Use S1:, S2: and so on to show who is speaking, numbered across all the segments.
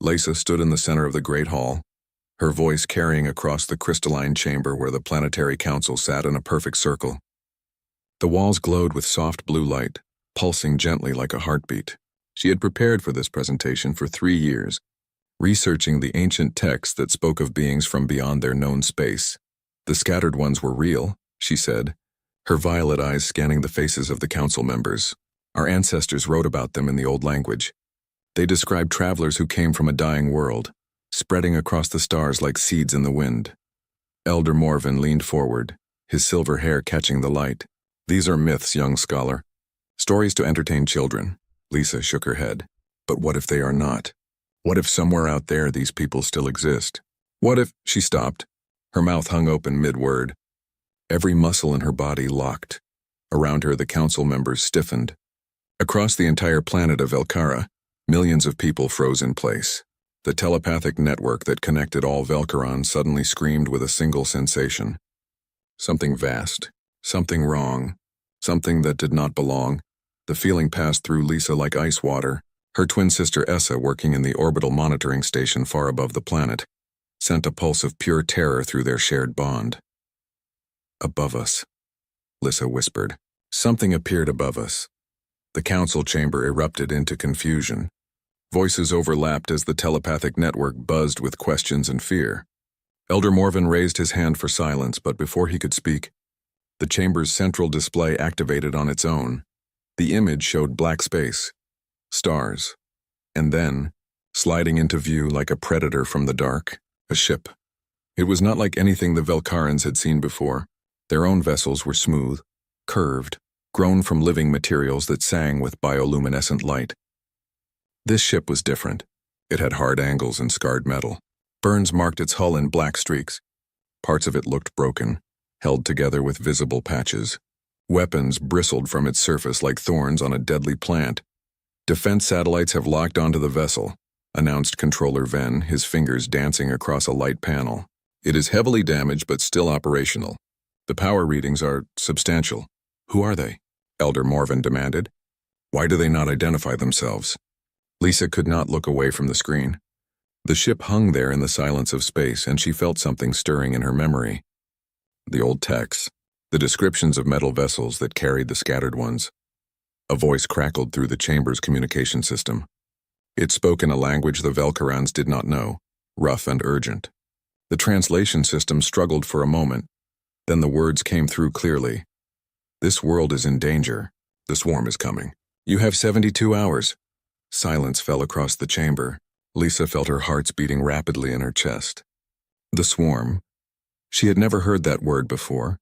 S1: Lisa stood in the center of the great hall, her voice carrying across the crystalline chamber where the planetary council sat in a perfect circle. The walls glowed with soft blue light, pulsing gently like a heartbeat. She had prepared for this presentation for 3 years, researching the ancient texts that spoke of beings from beyond their known space. The scattered ones were real, she said, her violet eyes scanning the faces of the council members. Our ancestors wrote about them in the old language. They described travelers who came from a dying world, spreading across the stars like seeds in the wind. Elder Morven leaned forward, his silver hair catching the light. These are myths, young scholar. Stories to entertain children. Lisa shook her head. But what if they are not? What if somewhere out there these people still exist? What if— She stopped. Her mouth hung open mid-word. Every muscle in her body locked. Around her, the council members stiffened. Across the entire planet of Velkara, millions of people froze in place. The telepathic network that connected all Velkarans suddenly screamed with a single sensation. Something vast, something wrong, something that did not belong. The feeling passed through Lisa like ice water. Her twin sister Essa, working in the orbital monitoring station far above the planet, sent a pulse of pure terror through their shared bond. Above us, Lisa whispered. Something appeared above us. The council chamber erupted into confusion. Voices overlapped as the telepathic network buzzed with questions and fear. Elder Morven raised his hand for silence, but before he could speak, the chamber's central display activated on its own. The image showed black space, stars, and then, sliding into view like a predator from the dark, a ship. It was not like anything the Velkarans had seen before. Their own vessels were smooth, curved, grown from living materials that sang with bioluminescent light. This ship was different. It had hard angles and scarred metal. Burns marked its hull in black streaks. Parts of it looked broken, held together with visible patches. Weapons bristled from its surface like thorns on a deadly plant. Defense satellites have locked onto the vessel, announced Controller Venn, his fingers dancing across a light panel. It is heavily damaged but still operational. The power readings are substantial. Who are they? Elder Morven demanded. Why do they not identify themselves? Lisa could not look away from the screen. The ship hung there in the silence of space, and she felt something stirring in her memory. The old texts, the descriptions of metal vessels that carried the scattered ones. A voice crackled through the chamber's communication system. It spoke in a language the Velkarans did not know, rough and urgent. The translation system struggled for a moment. Then the words came through clearly. This world is in danger. The swarm is coming. You have 72 hours. Silence fell across the chamber. Lisa felt her hearts beating rapidly in her chest. The swarm. She had never heard that word before,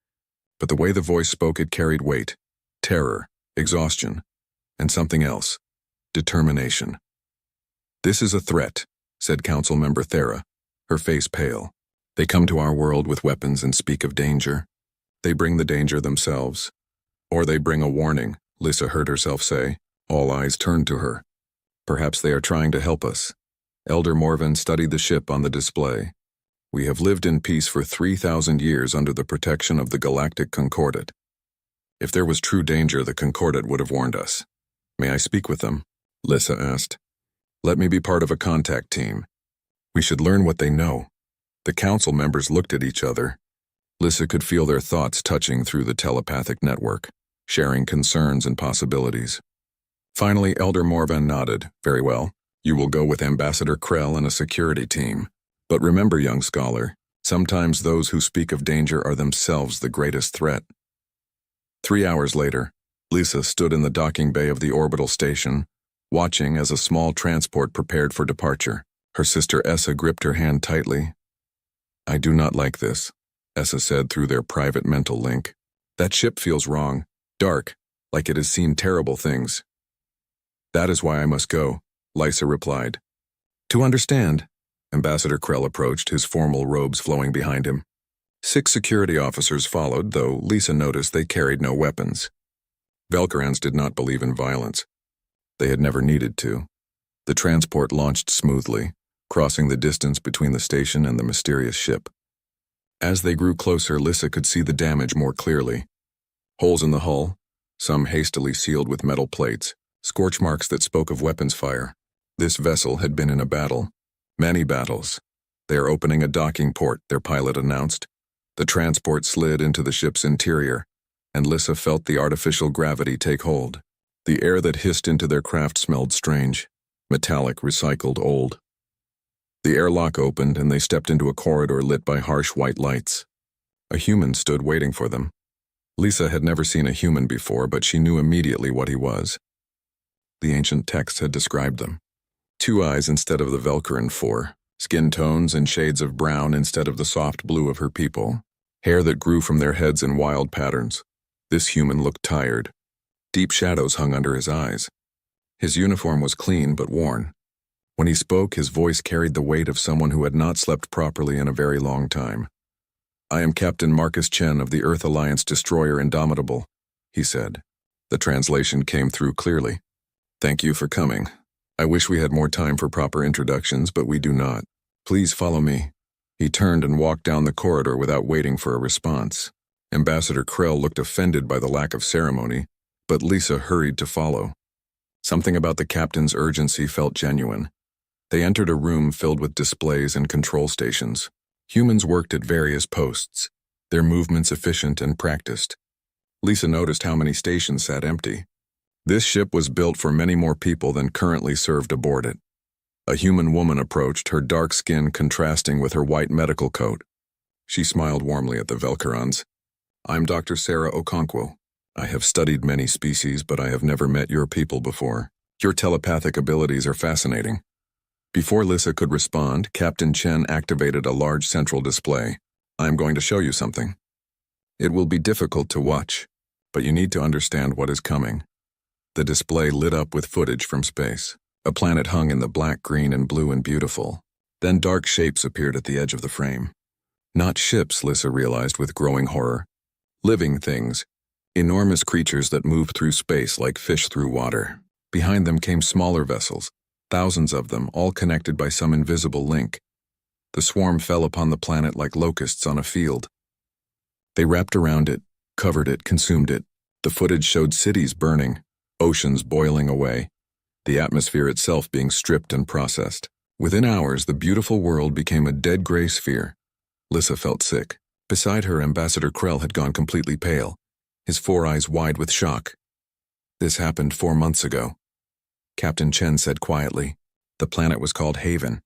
S1: but the way the voice spoke, it carried weight, terror, exhaustion, and something else, determination. This is a threat, said Council Member Thera, her face pale. They come to our world with weapons and speak of danger. They bring the danger themselves. Or they bring a warning, Lisa heard herself say. All eyes turned to her. Perhaps they are trying to help us. Elder Morven studied the ship on the display. We have lived in peace for 3,000 years under the protection of the Galactic Concordat. If there was true danger, the Concordat would have warned us. May I speak with them? Lisa asked. Let me be part of a contact team. We should learn what they know. The council members looked at each other. Lisa could feel their thoughts touching through the telepathic network, sharing concerns and possibilities. Finally, Elder Morven nodded. Very well. You will go with Ambassador Krell and a security team. But remember, young scholar, sometimes those who speak of danger are themselves the greatest threat. 3 hours later, Lisa stood in the docking bay of the orbital station, watching as a small transport prepared for departure. Her sister Essa gripped her hand tightly. I do not like this, Essa said through their private mental link. That ship feels wrong, dark, like it has seen terrible things. That is why I must go, Lisa replied. To understand. Ambassador Krell approached, his formal robes flowing behind him. 6 security officers followed, though Lisa noticed they carried no weapons. Velkarans did not believe in violence. They had never needed to. The transport launched smoothly, crossing the distance between the station and the mysterious ship. As they grew closer, Lisa could see the damage more clearly. Holes in the hull, some hastily sealed with metal plates, scorch marks that spoke of weapons fire. This vessel had been in a battle, Many battles. They are opening a docking port, their pilot announced. The transport slid into the ship's interior, and Lissa felt the artificial gravity take hold. The air that hissed into their craft smelled strange, metallic, recycled, old. The airlock opened and they stepped into a corridor lit by harsh white lights. A human stood waiting for them. Lisa had never seen a human before, but she knew immediately what he was. The ancient texts had described them. 2 eyes instead of the Velkaran 4, skin tones and shades of brown instead of the soft blue of her people, hair that grew from their heads in wild patterns. This human looked tired. Deep shadows hung under his eyes. His uniform was clean but worn. When he spoke, his voice carried the weight of someone who had not slept properly in a very long time. "I am Captain Marcus Chen of the Earth Alliance destroyer Indomitable," he said. The translation came through clearly. "Thank you for coming. I wish we had more time for proper introductions, but we do not. Please follow me." He turned and walked down the corridor without waiting for a response. Ambassador Krell looked offended by the lack of ceremony, but Lisa hurried to follow. Something about the captain's urgency felt genuine. They entered a room filled with displays and control stations. Humans worked at various posts, their movements efficient and practiced. Lisa noticed how many stations sat empty. This ship was built for many more people than currently served aboard it. A human woman approached, her dark skin contrasting with her white medical coat. She smiled warmly at the Velkarans. "I'm Dr. Sarah Okonkwo. I have studied many species, but I have never met your people before. Your telepathic abilities are fascinating." Before Lissa could respond, Captain Chen activated a large central display. "I'm going to show you something. It will be difficult to watch, but you need to understand what is coming." The display lit up with footage from space. A planet hung in the black, green, and blue and beautiful. Then dark shapes appeared at the edge of the frame. Not ships, Lissa realized with growing horror. Living things. Enormous creatures that moved through space like fish through water. Behind them came smaller vessels, thousands of them, all connected by some invisible link. The swarm fell upon the planet like locusts on a field. They wrapped around it, covered it, consumed it. The footage showed cities burning, oceans boiling away, the atmosphere itself being stripped and processed. Within hours, the beautiful world became a dead gray sphere. Lissa felt sick. Beside her, Ambassador Krell had gone completely pale, his 4 eyes wide with shock. "This happened 4 months ago," Captain Chen said quietly. "The planet was called Haven.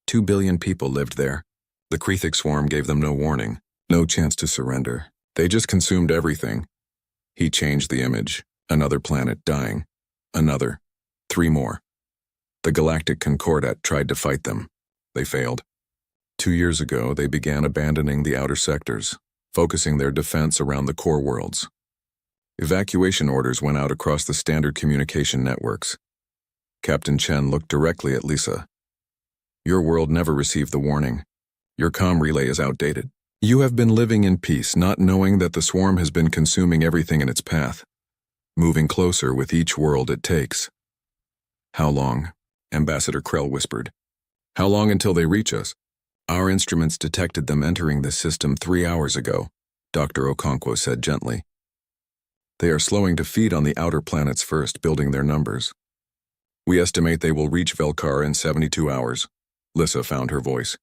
S1: 2 billion people lived there. The Krethic swarm gave them no warning, no chance to surrender. They just consumed everything." He changed the image. Another planet dying. Another. 3 more. The Galactic Concordat tried to fight them. They failed. 2 years ago, they began abandoning the outer sectors, focusing their defense around the core worlds. Evacuation orders went out across the standard communication networks. Captain Chen looked directly at Lisa. "Your world never received the warning. Your comm relay is outdated. You have been living in peace, not knowing that the swarm has been consuming everything in its path, moving closer with each world it takes." "How long?" Ambassador Krell whispered. "How long until they reach us?" "Our instruments detected them entering the system 3 hours ago," Dr. Okonkwo said gently. "They are slowing to feed on the outer planets first, building their numbers. We estimate they will reach Velkar in 72 hours. Lissa found her voice.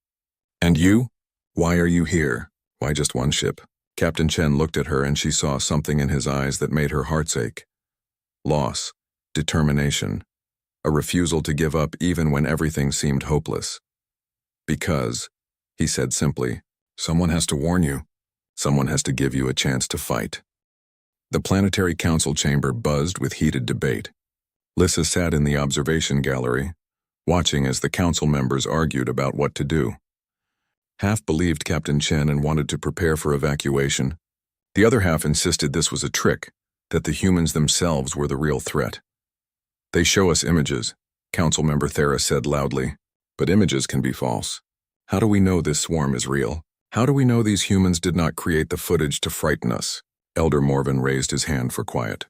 S1: "And you? Why are you here? Why just one ship?" Captain Chen looked at her and she saw something in his eyes that made her heart ache. Loss, determination, a refusal to give up even when everything seemed hopeless. "Because," he said simply, "someone has to warn you. Someone has to give you a chance to fight." The planetary council chamber buzzed with heated debate. Lissa sat in the observation gallery, watching as the council members argued about what to do. Half believed Captain Chen and wanted to prepare for evacuation. The other half insisted this was a trick, that the humans themselves were the real threat. "They show us images," Council Member Thera said loudly, "but images can be false. How do we know this swarm is real? How do we know these humans did not create the footage to frighten us?" Elder Morven raised his hand for quiet.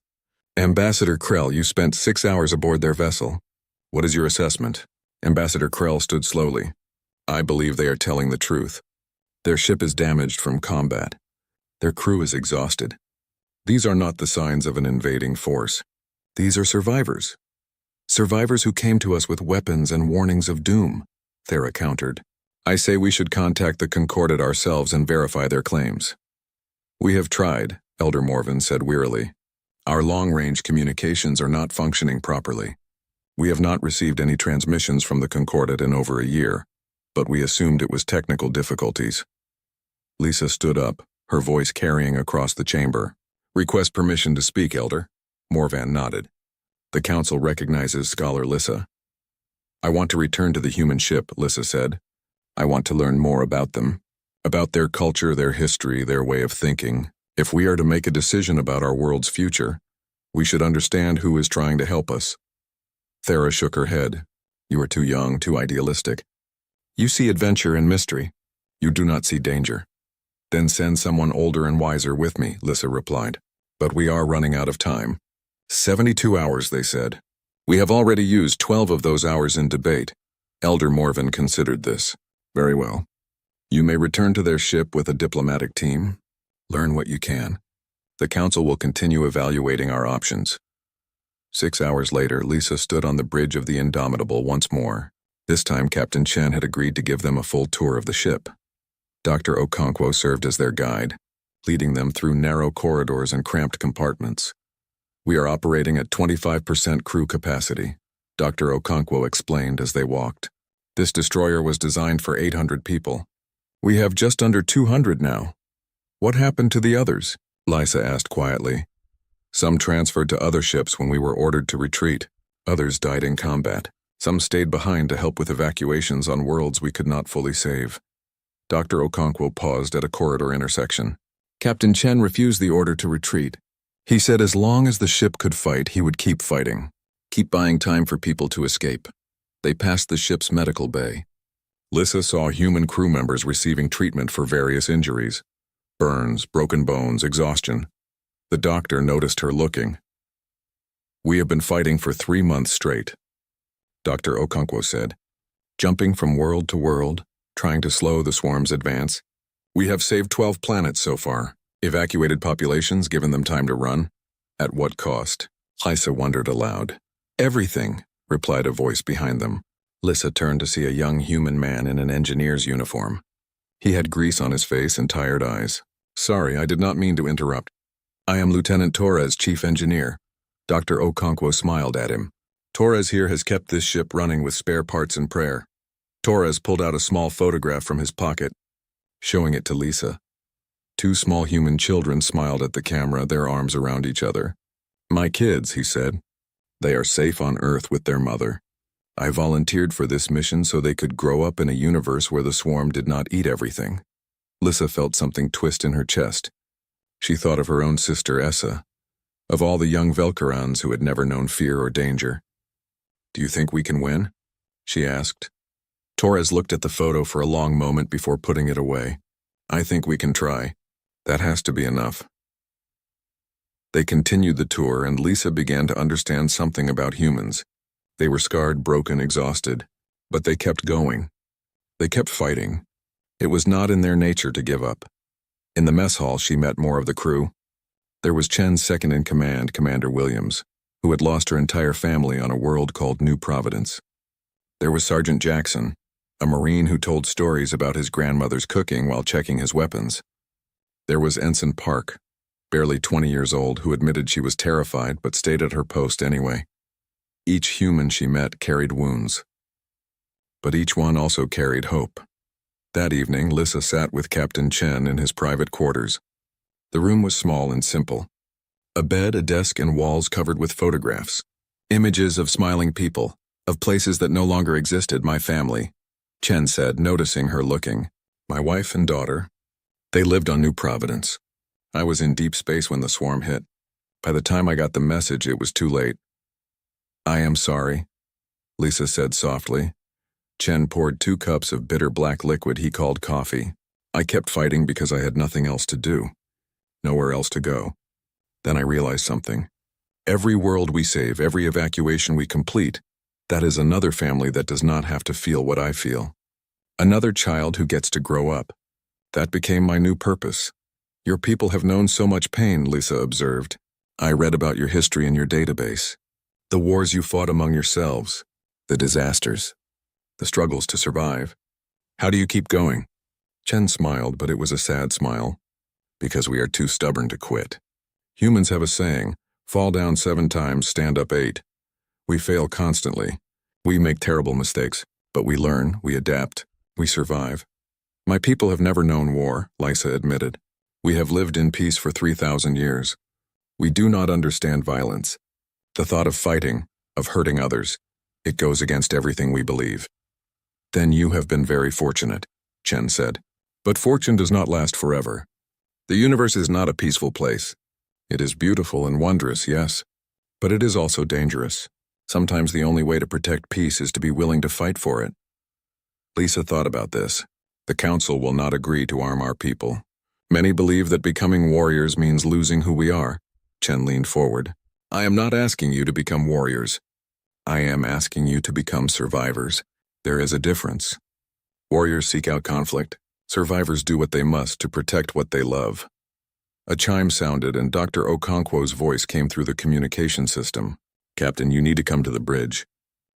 S1: "Ambassador Krell, you spent 6 hours aboard their vessel. What is your assessment?" Ambassador Krell stood slowly. "I believe they are telling the truth. Their ship is damaged from combat. Their crew is exhausted. These are not the signs of an invading force. These are survivors. Survivors who came to us with weapons and warnings of doom. Thera countered. I say we should contact the Concordat ourselves and verify their claims. We have tried, Elder Morven said wearily. Our long-range communications are not functioning properly. We have not received any transmissions from the Concordat in over a year, but we assumed it was technical difficulties. Lisa stood up, her voice carrying across the chamber. Request permission to speak, Elder. Morvan nodded. The Council recognizes Scholar Lissa. I want to return to the human ship, Lissa said. I want to learn more about them, about their culture, their history, their way of thinking. If we are to make a decision about our world's future, we should understand who is trying to help us. Thera shook her head. You are too young, too idealistic. You see adventure and mystery. You do not see danger. Then send someone older and wiser with me, Lissa replied. But we are running out of time. 72 hours, they said. We have already used 12 of those hours in debate. Elder Morven considered this. Very well. You may return to their ship with a diplomatic team. Learn what you can. The Council will continue evaluating our options. 6 hours later, Lisa stood on the bridge of the Indomitable once more. This time, Captain Chen had agreed to give them a full tour of the ship. Dr. Okonkwo served as their guide, leading them through narrow corridors and cramped compartments. We are operating at 25% crew capacity, Dr. Okonkwo explained as they walked. This destroyer was designed for 800 people. We have just under 200 now. What happened to the others? Lisa asked quietly. Some transferred to other ships when we were ordered to retreat. Others died in combat. Some stayed behind to help with evacuations on worlds we could not fully save. Dr. Okonkwo paused at a corridor intersection. Captain Chen refused the order to retreat. He said as long as the ship could fight, he would keep fighting. Keep buying time for people to escape. They passed the ship's medical bay. Lissa saw human crew members receiving treatment for various injuries. Burns, broken bones, exhaustion. The doctor noticed her looking. We have been fighting for 3 months straight, Dr. Okonkwo said, jumping from world to world, trying to slow the swarm's advance. We have saved 12 planets so far, evacuated populations, given them time to run. At what cost? Lisa wondered aloud. Everything, replied a voice behind them. Lissa turned to see a young human man in an engineer's uniform. He had grease on his face and tired eyes. Sorry, I did not mean to interrupt. I am Lieutenant Torres, Chief Engineer. Dr. Okonkwo smiled at him. Torres here has kept this ship running with spare parts and prayer. Torres pulled out a small photograph from his pocket, showing it to Lisa. 2 small human children smiled at the camera, their arms around each other. My kids, he said. They are safe on Earth with their mother. I volunteered for this mission so they could grow up in a universe where the swarm did not eat everything. Lissa felt something twist in her chest. She thought of her own sister Essa, of all the young Velkarans who had never known fear or danger. Do you think we can win? She asked. Torres looked at the photo for a long moment before putting it away. I think we can try. That has to be enough. They continued the tour, and Lisa began to understand something about humans. They were scarred, broken, exhausted, but they kept going. They kept fighting. It was not in their nature to give up. In the mess hall, she met more of the crew. There was Chen's second-in-command, Commander Williams, who had lost her entire family on a world called New Providence. There was Sergeant Jackson, a Marine who told stories about his grandmother's cooking while checking his weapons. There was Ensign Park, barely 20 years old, who admitted she was terrified but stayed at her post anyway. Each human she met carried wounds, but each one also carried hope. That evening, Lissa sat with Captain Chen in his private quarters. The room was small and simple. A bed, a desk, and walls covered with photographs. Images of smiling people, of places that no longer existed, my family, Chen said, noticing her looking. My wife and daughter. They lived on New Providence. I was in deep space when the swarm hit. By the time I got the message, it was too late. I am sorry, Lisa said softly. Chen poured 2 cups of bitter black liquid he called coffee. I kept fighting because I had nothing else to do. Nowhere else to go. Then I realized something. Every world we save, every evacuation we complete, that is another family that does not have to feel what I feel. Another child who gets to grow up. That became my new purpose. Your people have known so much pain, Lisa observed. I read about your history in your database. The wars you fought among yourselves. The disasters. the struggles to survive. How do you keep going? Chen smiled, but it was a sad smile. Because we are too stubborn to quit. Humans have a saying, fall down 7 times, stand up 8. We fail constantly. We make terrible mistakes, but we learn, we adapt, we survive. My people have never known war, Lysa admitted. We have lived in peace for 3,000 years. We do not understand violence. The thought of fighting, of hurting others, it goes against everything we believe. Then you have been very fortunate, Chen said. But fortune does not last forever. The universe is not a peaceful place. It is beautiful and wondrous, yes, but it is also dangerous. Sometimes the only way to protect peace is to be willing to fight for it. Lisa thought about this. The council will not agree to arm our people. Many believe that becoming warriors means losing who we are. Chen leaned forward. I am not asking you to become warriors. I am asking you to become survivors. There is a difference. Warriors seek out conflict. Survivors do what they must to protect what they love. A chime sounded and Dr. Okonkwo's voice came through the communication system. Captain, you need to come to the bridge.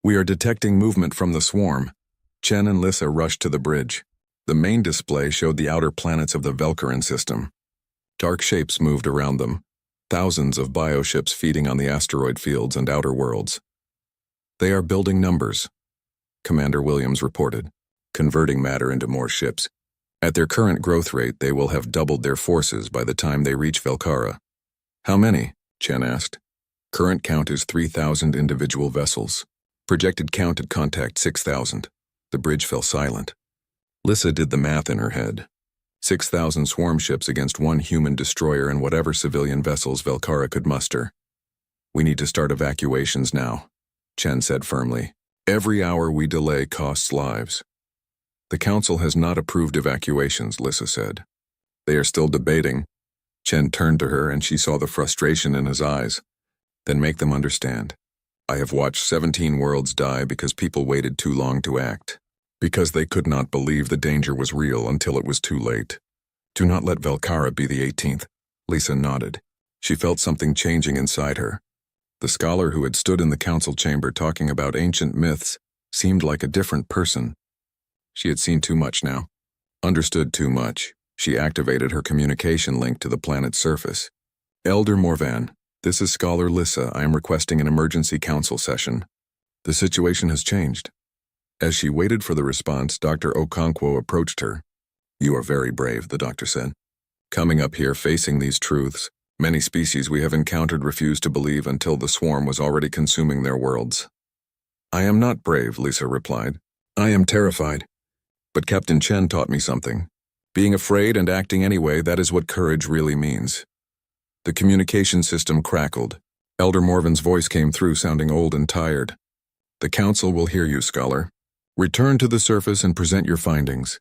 S1: We are detecting movement from the swarm. Chen and Lissa rushed to the bridge. The main display showed the outer planets of the Velkaran system. Dark shapes moved around them. Thousands of bioships feeding on the asteroid fields and outer worlds. They are building numbers, Commander Williams reported, converting matter into more ships. At their current growth rate, they will have doubled their forces by the time they reach Velkara. How many? Chen asked. Current count is 3,000 individual vessels. Projected count at contact 6,000. The bridge fell silent. Lissa did the math in her head. 6,000 swarm ships against 1 human destroyer and whatever civilian vessels Velkara could muster. We need to start evacuations now, Chen said firmly. Every hour we delay costs lives. The council has not approved evacuations, Lissa said. They are still debating. Chen turned to her and she saw the frustration in his eyes. Then make them understand. I have watched 17 worlds die because people waited too long to act. Because they could not believe the danger was real until it was too late. Do not let Velkara be the 18th. Lisa nodded. She felt something changing inside her. The scholar who had stood in the council chamber talking about ancient myths seemed like a different person. She had seen too much now. Understood too much. She activated her communication link to the planet's surface. Elder Morvan, this is Scholar Lissa. I am requesting an emergency council session. The situation has changed. As she waited for the response, Dr. Okonkwo approached her. You are very brave, the doctor said. Coming up here facing these truths, many species we have encountered refused to believe until the swarm was already consuming their worlds. I am not brave, Lisa replied. I am terrified. But Captain Chen taught me something. Being afraid and acting anyway, that is what courage really means. The communication system crackled. Elder Morvan's voice came through, sounding old and tired. The council will hear you, scholar. Return to the surface and present your findings.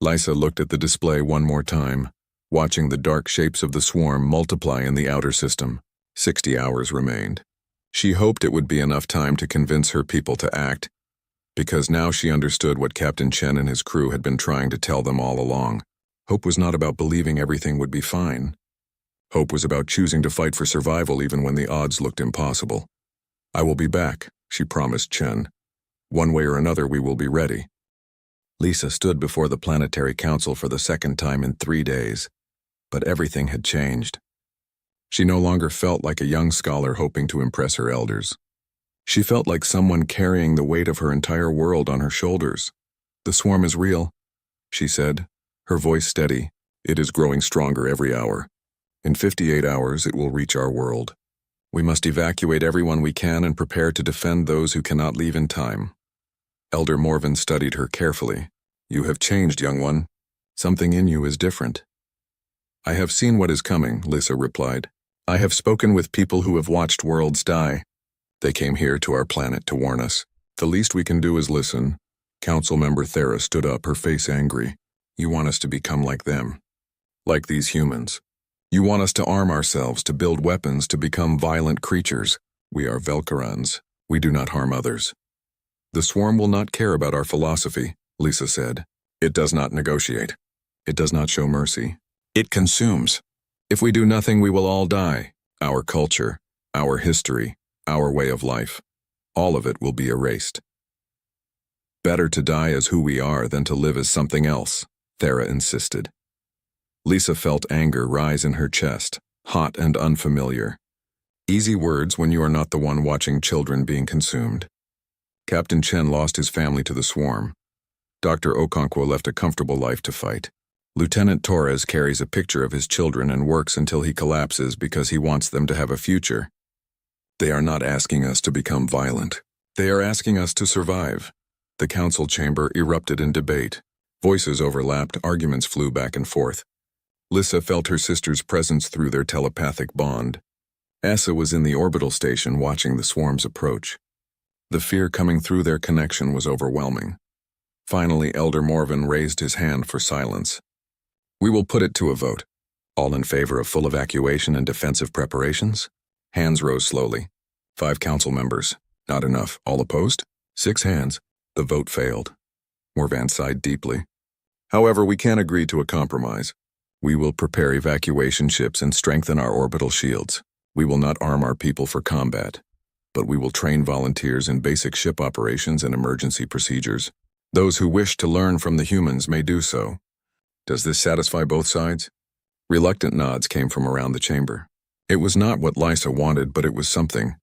S1: Lysa looked at the display one more time, watching the dark shapes of the swarm multiply in the outer system. 60 hours remained. She hoped it would be enough time to convince her people to act, because now she understood what Captain Chen and his crew had been trying to tell them all along. Hope was not about believing everything would be fine. Hope was about choosing to fight for survival even when the odds looked impossible. I will be back, she promised Chen. One way or another we will be ready. Lisa stood before the Planetary Council for the second time in 3 days, but everything had changed. She no longer felt like a young scholar hoping to impress her elders. She felt like someone carrying the weight of her entire world on her shoulders. The swarm is real, she said, her voice steady. It is growing stronger every hour. In 58 hours it will reach our world. We must evacuate everyone we can and prepare to defend those who cannot leave in time. Elder Morvan studied her carefully. You have changed, young one. Something in you is different. I have seen what is coming, Lissa replied. I have spoken with people who have watched worlds die. They came here to our planet to warn us. The least we can do is listen. Council member Thera stood up, her face angry. You want us to become like them. Like these humans. You want us to arm ourselves, to build weapons, to become violent creatures. We are Velkarans. We do not harm others. The swarm will not care about our philosophy, Lisa said. It does not negotiate. It does not show mercy. It consumes. If we do nothing, we will all die. Our culture, our history, our way of life. All of it will be erased. Better to die as who we are than to live as something else, Thera insisted. Lisa felt anger rise in her chest, hot and unfamiliar. Easy words when you are not the one watching children being consumed. Captain Chen lost his family to the swarm. Dr. Okonkwo left a comfortable life to fight. Lieutenant Torres carries a picture of his children and works until he collapses because he wants them to have a future. They are not asking us to become violent. They are asking us to survive. The council chamber erupted in debate. Voices overlapped, arguments flew back and forth. Lissa felt her sister's presence through their telepathic bond. Essa was in the orbital station watching the swarms approach. The fear coming through their connection was overwhelming. Finally, Elder Morven raised his hand for silence. We will put it to a vote. All in favor of full evacuation and defensive preparations? Hands rose slowly. 5 council members. Not enough. All opposed? 6 hands. The vote failed. Morvan sighed deeply. However, we can agree to a compromise. We will prepare evacuation ships and strengthen our orbital shields. We will not arm our people for combat, but we will train volunteers in basic ship operations and emergency procedures. Those who wish to learn from the humans may do so. Does this satisfy both sides? Reluctant nods came from around the chamber. It was not what Lysa wanted, but it was something.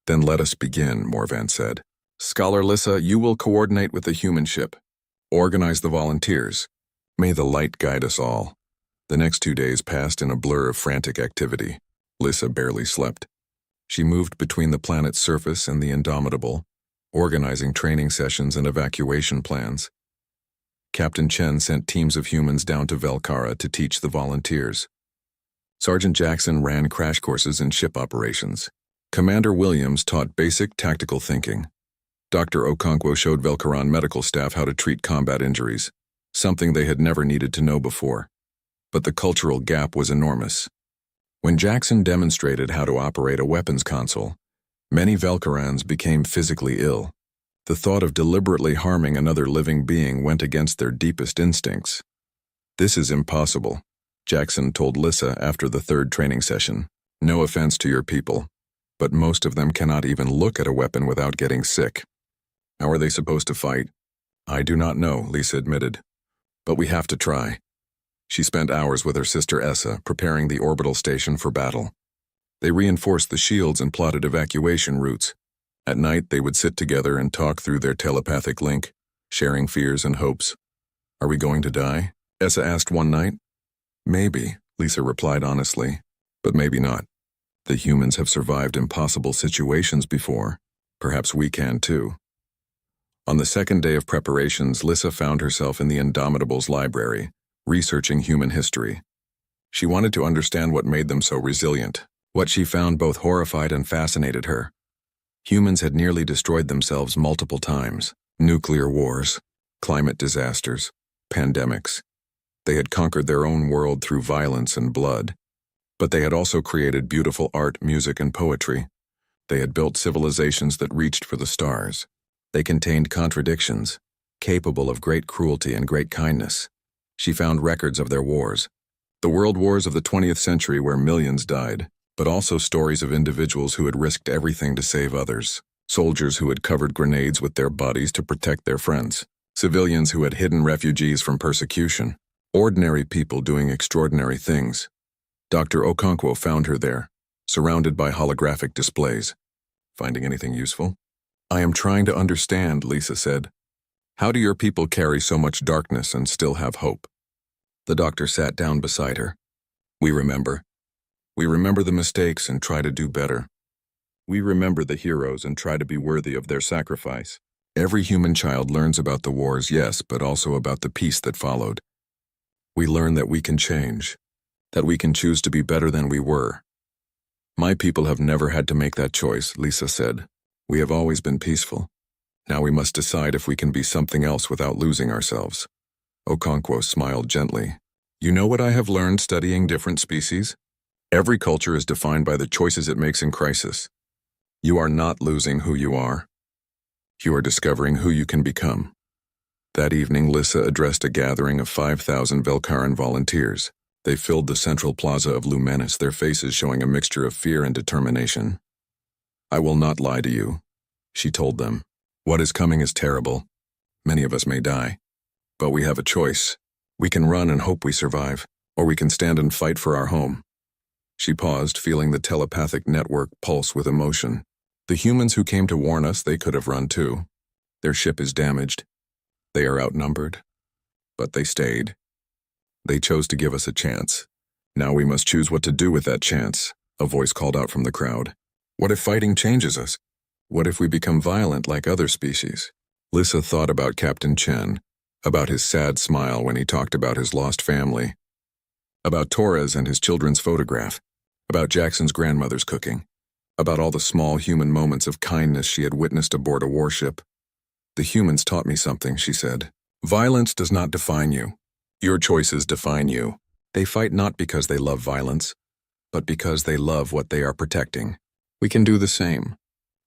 S1: Then let us begin, Morvan said. Scholar Lissa, you will coordinate with the human ship. Organize the volunteers. May the light guide us all. The next 2 days passed in a blur of frantic activity. Lissa barely slept. She moved between the planet's surface and the Indomitable, organizing training sessions and evacuation plans. Captain Chen sent teams of humans down to Velkara to teach the volunteers. Sergeant Jackson ran crash courses in ship operations. Commander Williams taught basic tactical thinking. Dr. Okonkwo showed Velkaran medical staff how to treat combat injuries, something they had never needed to know before. But the cultural gap was enormous. When Jackson demonstrated how to operate a weapons console, many Velkarans became physically ill. The thought of deliberately harming another living being went against their deepest instincts. This is impossible, Jackson told Lissa after the 3rd training session. No offense to your people, but most of them cannot even look at a weapon without getting sick. How are they supposed to fight? I do not know, Lisa admitted. But we have to try. She spent hours with her sister Essa, preparing the orbital station for battle. They reinforced the shields and plotted evacuation routes. At night, they would sit together and talk through their telepathic link, sharing fears and hopes. Are we going to die? Essa asked one night. Maybe, Lisa replied honestly, but maybe not. The humans have survived impossible situations before. Perhaps we can too. On the 2nd day of preparations, Lissa found herself in the Indomitable's library, researching human history. She wanted to understand what made them so resilient. What she found both horrified and fascinated her. Humans had nearly destroyed themselves multiple times. Nuclear wars, climate disasters, pandemics. They had conquered their own world through violence and blood. But they had also created beautiful art, music, and poetry. They had built civilizations that reached for the stars. They contained contradictions, capable of great cruelty and great kindness. She found records of their wars. The world wars of the 20th century where millions died, but also stories of individuals who had risked everything to save others. Soldiers who had covered grenades with their bodies to protect their friends. Civilians who had hidden refugees from persecution. Ordinary people doing extraordinary things. Dr. Okonkwo found her there, surrounded by holographic displays. Finding anything useful? I am trying to understand, Lisa said. How do your people carry so much darkness and still have hope? The doctor sat down beside her. We remember. We remember the mistakes and try to do better. We remember the heroes and try to be worthy of their sacrifice. Every human child learns about the wars, yes, but also about the peace that followed. We learn that we can change, that we can choose to be better than we were. My people have never had to make that choice, Lisa said. We have always been peaceful. Now we must decide if we can be something else without losing ourselves. Okonkwo smiled gently. You know what I have learned studying different species? Every culture is defined by the choices it makes in crisis. You are not losing who you are. You are discovering who you can become. That evening, Lissa addressed a gathering of 5,000 Velkaran volunteers. They filled the central plaza of Lumenis, their faces showing a mixture of fear and determination. I will not lie to you, she told them. What is coming is terrible. Many of us may die. But we have a choice. We can run and hope we survive, or we can stand and fight for our home. She paused, feeling the telepathic network pulse with emotion. The humans who came to warn us, they could have run too. Their ship is damaged. They are outnumbered. But they stayed. They chose to give us a chance. Now we must choose what to do with that chance, a voice called out from the crowd. What if fighting changes us? What if we become violent like other species? Lissa thought about Captain Chen, about his sad smile when he talked about his lost family, about Torres and his children's photograph, about Jackson's grandmother's cooking, about all the small human moments of kindness she had witnessed aboard a warship. The humans taught me something, she said. Violence does not define you. Your choices define you. They fight not because they love violence, but because they love what they are protecting. We can do the same.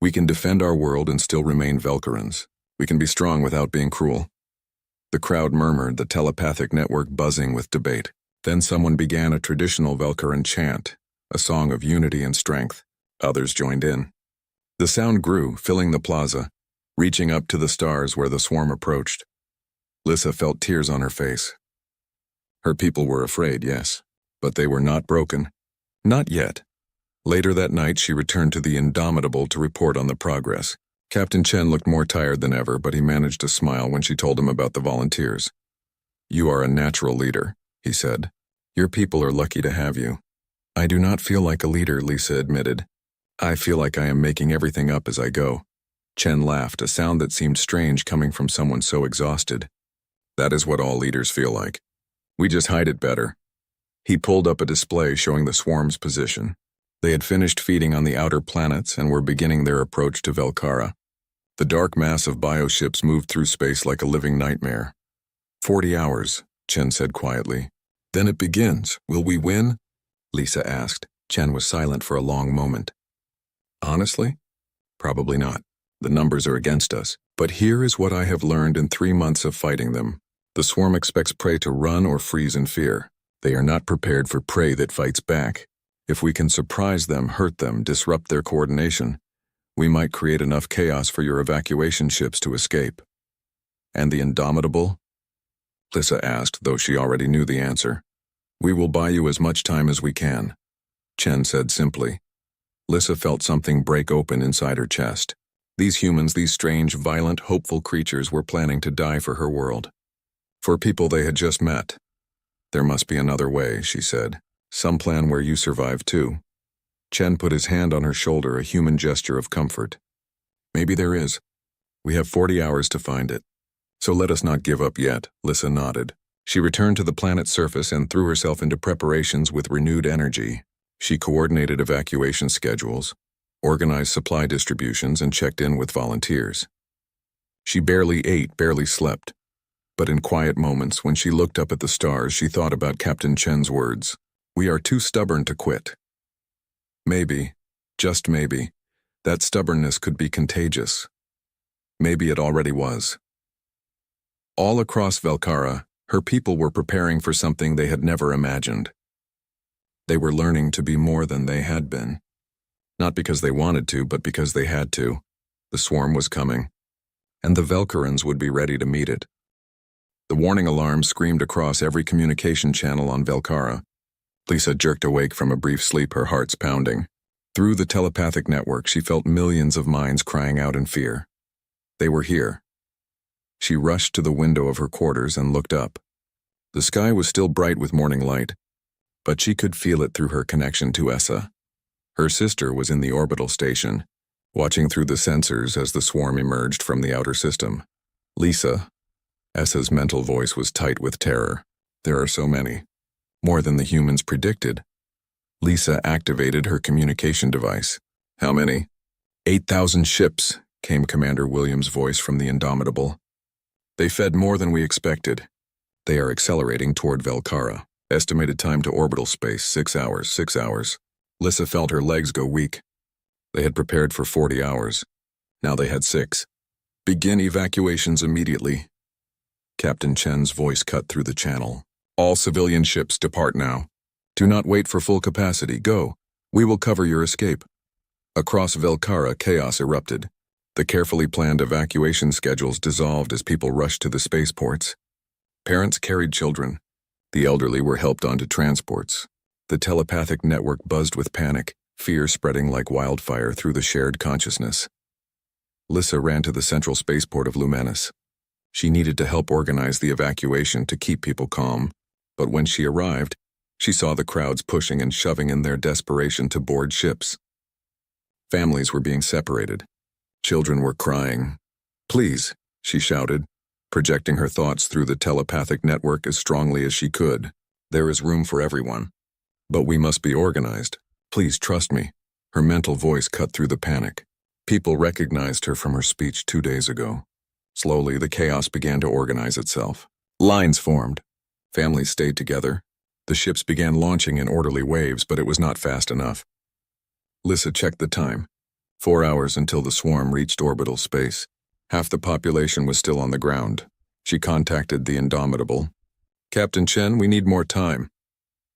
S1: We can defend our world and still remain Velkarans. We can be strong without being cruel. The crowd murmured, the telepathic network buzzing with debate. Then someone began a traditional Velkaran chant, a song of unity and strength. Others joined in. The sound grew, filling the plaza, reaching up to the stars where the swarm approached. Lissa felt tears on her face. Her people were afraid, yes, but they were not broken. Not yet. Later that night, she returned to the Indomitable to report on the progress. Captain Chen looked more tired than ever, but he managed to smile when she told him about the volunteers. You are a natural leader, he said. Your people are lucky to have you. I do not feel like a leader, Lissa admitted. I feel like I am making everything up as I go. Chen laughed, a sound that seemed strange coming from someone so exhausted. That is what all leaders feel like. We just hide it better. He pulled up a display showing the swarm's position. They had finished feeding on the outer planets and were beginning their approach to Velkara. The dark mass of bioships moved through space like a living nightmare. 40 hours, Chen said quietly. Then it begins. Will we win? Lissa asked. Chen was silent for a long moment. Honestly? Probably not. The numbers are against us. But here is what I have learned in 3 months of fighting them. The swarm expects prey to run or freeze in fear. They are not prepared for prey that fights back. If we can surprise them, hurt them, disrupt their coordination, we might create enough chaos for your evacuation ships to escape. And the Indomitable? Lissa asked, though she already knew the answer. We will buy you as much time as we can, Chen said simply. Lissa felt something break open inside her chest. These humans, these strange, violent, hopeful creatures were planning to die for her world. For people they had just met. There must be another way, she said. Some plan where you survive too. Chen put his hand on her shoulder, a human gesture of comfort. Maybe there is. We have 40 hours to find it. So let us not give up yet, Lissa nodded. She returned to the planet's surface and threw herself into preparations with renewed energy. She coordinated evacuation schedules, organized supply distributions, and checked in with volunteers. She barely ate, barely slept. But in quiet moments, when she looked up at the stars, she thought about Captain Chen's words. We are too stubborn to quit. Maybe, just maybe, that stubbornness could be contagious. Maybe it already was. All across Velkara, her people were preparing for something they had never imagined. They were learning to be more than they had been. Not because they wanted to, but because they had to. The swarm was coming, and the Velkarans would be ready to meet it. The warning alarm screamed across every communication channel on Velkara. Lissa jerked awake from a brief sleep, her heart's pounding. Through the telepathic network, she felt millions of minds crying out in fear. They were here. She rushed to the window of her quarters and looked up. The sky was still bright with morning light, but she could feel it through her connection to Essa. Her sister was in the orbital station, watching through the sensors as the swarm emerged from the outer system. Lissa, Essa's mental voice was tight with terror. There are so many. More than the humans predicted. Lissa activated her communication device. How many? 8,000 ships, came Commander Williams' voice from the Indomitable. They fed more than we expected. They are accelerating toward Velkara. Estimated time to orbital space, 6 hours, 6 hours. Lissa felt her legs go weak. They had prepared for 40 hours. Now they had 6. Begin evacuations immediately. Captain Chen's voice cut through the channel. All civilian ships depart now. Do not wait for full capacity. Go. We will cover your escape. Across Velkara, chaos erupted. The carefully planned evacuation schedules dissolved as people rushed to the spaceports. Parents carried children. The elderly were helped onto transports. The telepathic network buzzed with panic, fear spreading like wildfire through the shared consciousness. Lissa ran to the central spaceport of Lumanus. She needed to help organize the evacuation to keep people calm, but when she arrived, she saw the crowds pushing and shoving in their desperation to board ships. Families were being separated. Children were crying. "Please," she shouted, projecting her thoughts through the telepathic network as strongly as she could. "There is room for everyone. But we must be organized. Please trust me." Her mental voice cut through the panic. People recognized her from her speech 2 days ago. Slowly, the chaos began to organize itself. Lines formed. Families stayed together. The ships began launching in orderly waves, but it was not fast enough. Lissa checked the time. 4 hours until the swarm reached orbital space. Half the population was still on the ground. She contacted the Indomitable. "Captain Chen, we need more time."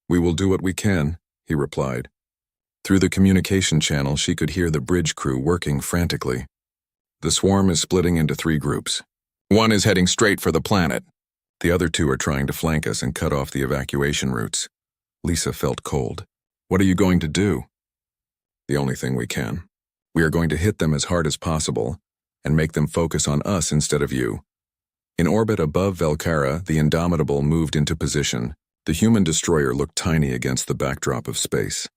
S1: "We will do what we can," he replied. Through the communication channel, she could hear the bridge crew working frantically. "The swarm is splitting into 3 groups. One is heading straight for the planet. The other 2 are trying to flank us and cut off the evacuation routes." Lisa felt cold. "What are you going to do?" "The only thing we can. We are going to hit them as hard as possible and make them focus on us instead of you." In orbit above Velcara, the Indomitable moved into position. The human destroyer looked tiny against the backdrop of space.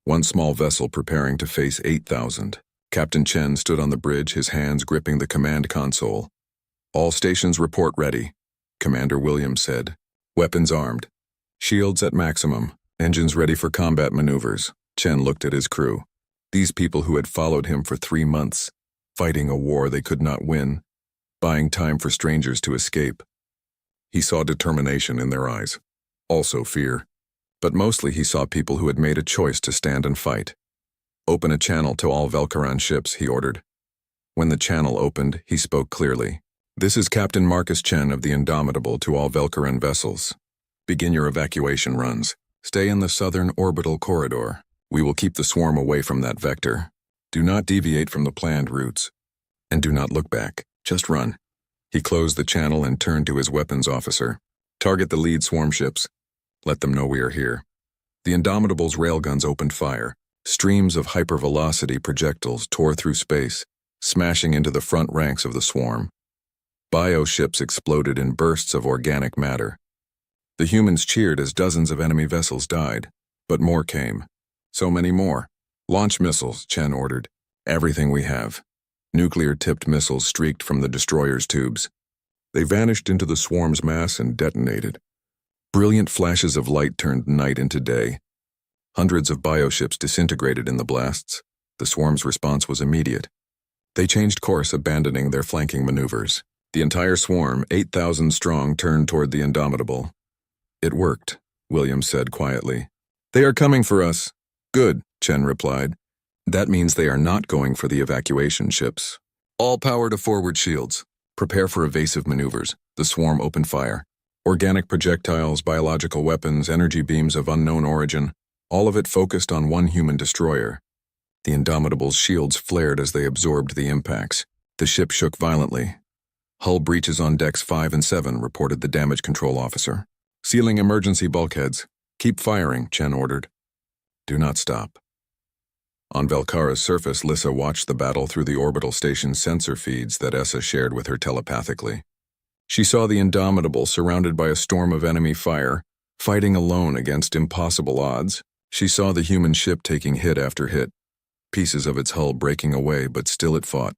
S1: One small vessel preparing to face 8,000. Captain Chen stood on the bridge, his hands gripping the command console. "All stations report ready," Commander Williams said. "Weapons armed. Shields at maximum. Engines ready for combat maneuvers." Chen looked at his crew. These people who had followed him for 3 months, fighting a war they could not win, buying time for strangers to escape. He saw determination in their eyes. Also fear. But mostly he saw people who had made a choice to stand and fight. "Open a channel to all Velcaran ships," he ordered. When the channel opened, he spoke clearly. "This is Captain Marcus Chen of the Indomitable to all Velcaran vessels. Begin your evacuation runs. Stay in the southern orbital corridor. We will keep the swarm away from that vector. Do not deviate from the planned routes. And do not look back. Just run." He closed the channel and turned to his weapons officer. "Target the lead swarm ships. Let them know we are here." The Indomitable's railguns opened fire. Streams of hypervelocity projectiles tore through space, smashing into the front ranks of the swarm. Bioships exploded in bursts of organic matter. The humans cheered as dozens of enemy vessels died, but more came. So many more. "Launch missiles," Chen ordered. "Everything we have." Nuclear-tipped missiles streaked from the destroyer's tubes. They vanished into the swarm's mass and detonated. Brilliant flashes of light turned night into day. Hundreds of bioships disintegrated in the blasts. The swarm's response was immediate. They changed course, abandoning their flanking maneuvers. The entire swarm, 8,000 strong, turned toward the Indomitable. "It worked," Williams said quietly. "They are coming for us." "Good," Chen replied. "That means they are not going for the evacuation ships. All power to forward shields. Prepare for evasive maneuvers." The swarm opened fire. Organic projectiles, biological weapons, energy beams of unknown origin, all of it focused on one human destroyer. The Indomitable's shields flared as they absorbed the impacts. The ship shook violently. "Hull breaches on decks 5 and 7, reported the damage control officer. "Sealing emergency bulkheads. Keep firing," Chen ordered. "Do not stop." On Velcara's surface, Lissa watched the battle through the orbital station's sensor feeds that Essa shared with her telepathically. She saw the Indomitable surrounded by a storm of enemy fire, fighting alone against impossible odds. She saw the human ship taking hit after hit, pieces of its hull breaking away, but still it fought.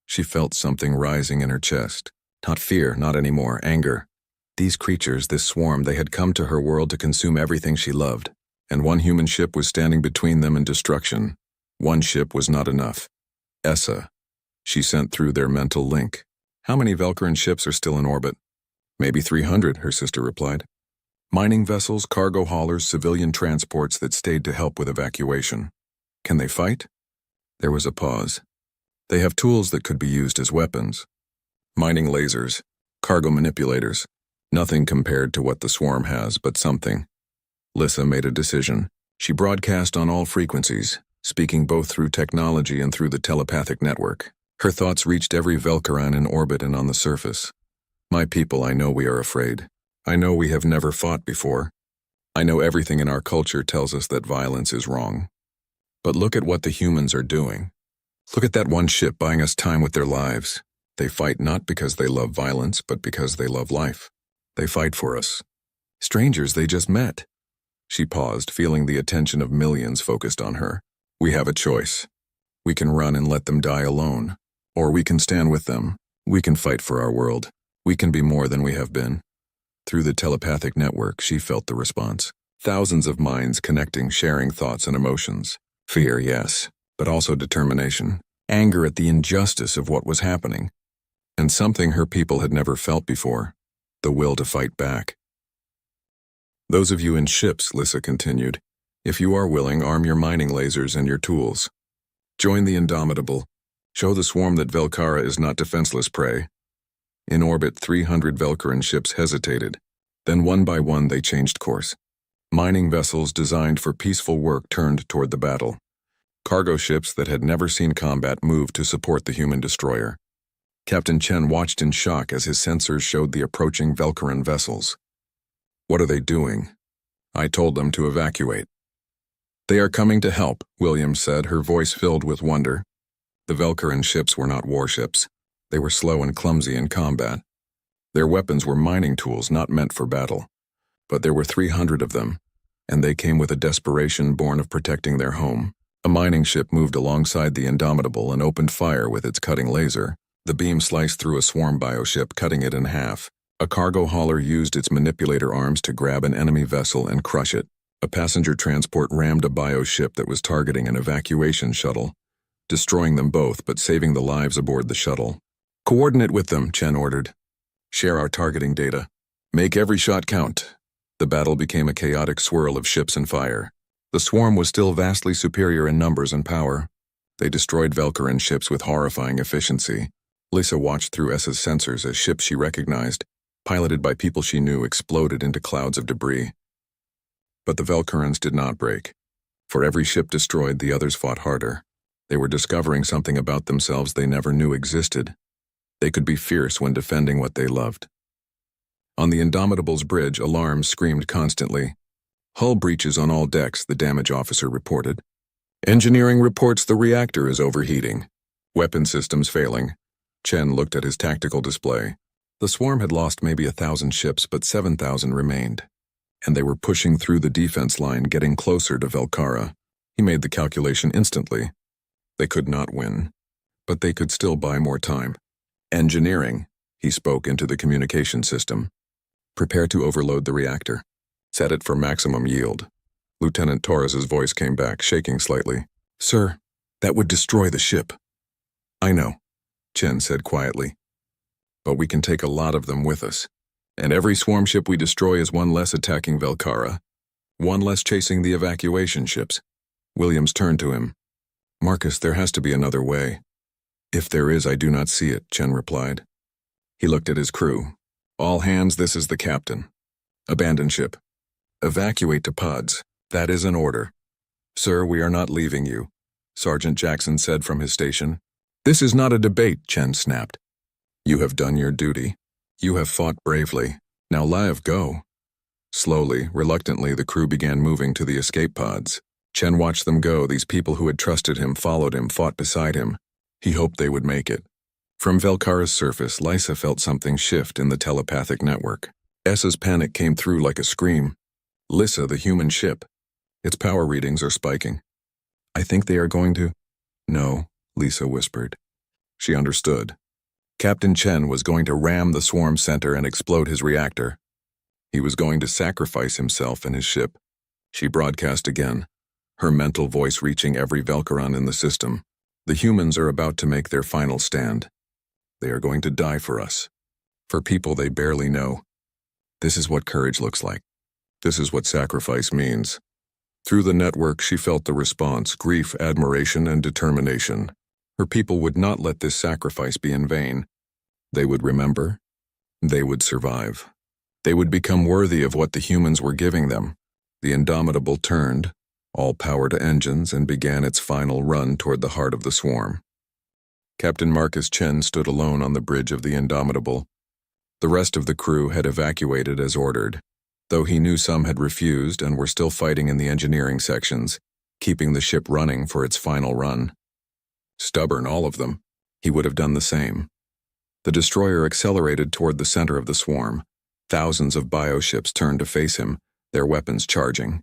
S1: She felt something rising in her chest. Not fear, not anymore, anger. These creatures, this swarm, they had come to her world to consume everything she loved, and one human ship was standing between them and destruction. One ship was not enough. Essa. She sent through their mental link. "How many Velcaran ships are still in orbit?" "Maybe 300, her sister replied. "Mining vessels, cargo haulers, civilian transports that stayed to help with evacuation. Can they fight?" There was a pause. "They have tools that could be used as weapons. Mining lasers, cargo manipulators. Nothing compared to what the swarm has, but something." Lissa made a decision. She broadcast on all frequencies, speaking both through technology and through the telepathic network. Her thoughts reached every Velcaran in orbit and on the surface. My people, I know we are afraid. I know we have never fought before. I know everything in our culture tells us that violence is wrong. But look at what the humans are doing. Look at that one ship buying us time with their lives. They fight not because they love violence, but because they love life. They fight for us. Strangers they just met. She paused, feeling the attention of millions focused on her. We have a choice. We can run and let them die alone. Or we can stand with them. We can fight for our world. We can be more than we have been. Through the telepathic network, she felt the response. Thousands of minds connecting, sharing thoughts and emotions. Fear, yes, but also determination. Anger at the injustice of what was happening. And something her people had never felt before. The will to fight back. Those of you in ships, Lissa continued, if you are willing, arm your mining lasers and your tools. Join the Indomitable. Show the swarm that Velcara is not defenseless prey. In orbit, 300 Velcaran ships hesitated. Then one by one they changed course. Mining vessels designed for peaceful work turned toward the battle. Cargo ships that had never seen combat moved to support the human destroyer. Captain Chen watched in shock as his sensors showed the approaching Velcaran vessels. What are they doing? I told them to evacuate. They are coming to help, Williams said, her voice filled with wonder. The Velcaran ships were not warships. They were slow and clumsy in combat. Their weapons were mining tools not meant for battle. But there were 300 of them, and they came with a desperation born of protecting their home. A mining ship moved alongside the Indomitable and opened fire with its cutting laser. The beam sliced through a swarm bioship, cutting it in half. A cargo hauler used its manipulator arms to grab an enemy vessel and crush it. A passenger transport rammed a bioship that was targeting an evacuation shuttle, destroying them both but saving the lives aboard the shuttle. Coordinate with them, Chen ordered. Share our targeting data. Make every shot count. The battle became a chaotic swirl of ships and fire. The swarm was still vastly superior in numbers and power. They destroyed Velcaran ships with horrifying efficiency. Lisa watched through Essa's sensors as ships she recognized, piloted by people she knew, exploded into clouds of debris. But the Velcarans did not break. For every ship destroyed, the others fought harder. They were discovering something about themselves they never knew existed. They could be fierce when defending what they loved. On the Indomitable's bridge, alarms screamed constantly. Hull breaches on all decks, the damage officer reported. Engineering reports the reactor is overheating. Weapon systems failing. Chen looked at his tactical display. The swarm had lost maybe 1,000 ships, but 7,000 remained. And they were pushing through the defense line, getting closer to Velcara. He made the calculation instantly. They could not win, but they could still buy more time. Engineering, he spoke into the communication system. Prepare to overload the reactor. Set it for maximum yield. Lieutenant Torres's voice came back, shaking slightly. Sir, that would destroy the ship. I know, Chen said quietly. But we can take a lot of them with us. And every swarm ship we destroy is one less attacking Velcara. One less chasing the evacuation ships. Williams turned to him. Marcus, there has to be another way. If there is, I do not see it, Chen replied. He looked at his crew. All hands, this is the captain. Abandon ship. Evacuate to pods. That is an order. Sir, we are not leaving you, Sergeant Jackson said from his station. This is not a debate, Chen snapped. You have done your duty. You have fought bravely. Now live, go. Slowly, reluctantly, the crew began moving to the escape pods. Chen watched them go. These people who had trusted him, followed him, fought beside him. He hoped they would make it. From Velcara's surface, Lysa felt something shift in the telepathic network. Essa's panic came through like a scream. Lissa, the human ship. Its power readings are spiking. I think they are going to... No, Lisa whispered. She understood. Captain Chen was going to ram the swarm center and explode his reactor. He was going to sacrifice himself and his ship. She broadcast again, her mental voice reaching every Velcaran in the system. The humans are about to make their final stand. They are going to die for us. For people they barely know. This is what courage looks like. This is what sacrifice means. Through the network, she felt the response, grief, admiration, and determination. Her people would not let this sacrifice be in vain. They would remember. They would survive. They would become worthy of what the humans were giving them. The Indomitable turned, all power to engines, and began its final run toward the heart of the swarm. Captain Marcus Chen stood alone on the bridge of the Indomitable. The rest of the crew had evacuated as ordered, though he knew some had refused and were still fighting in the engineering sections, keeping the ship running for its final run. Stubborn, all of them. He would have done the same. The destroyer accelerated toward the center of the swarm. Thousands of bioships turned to face him, their weapons charging.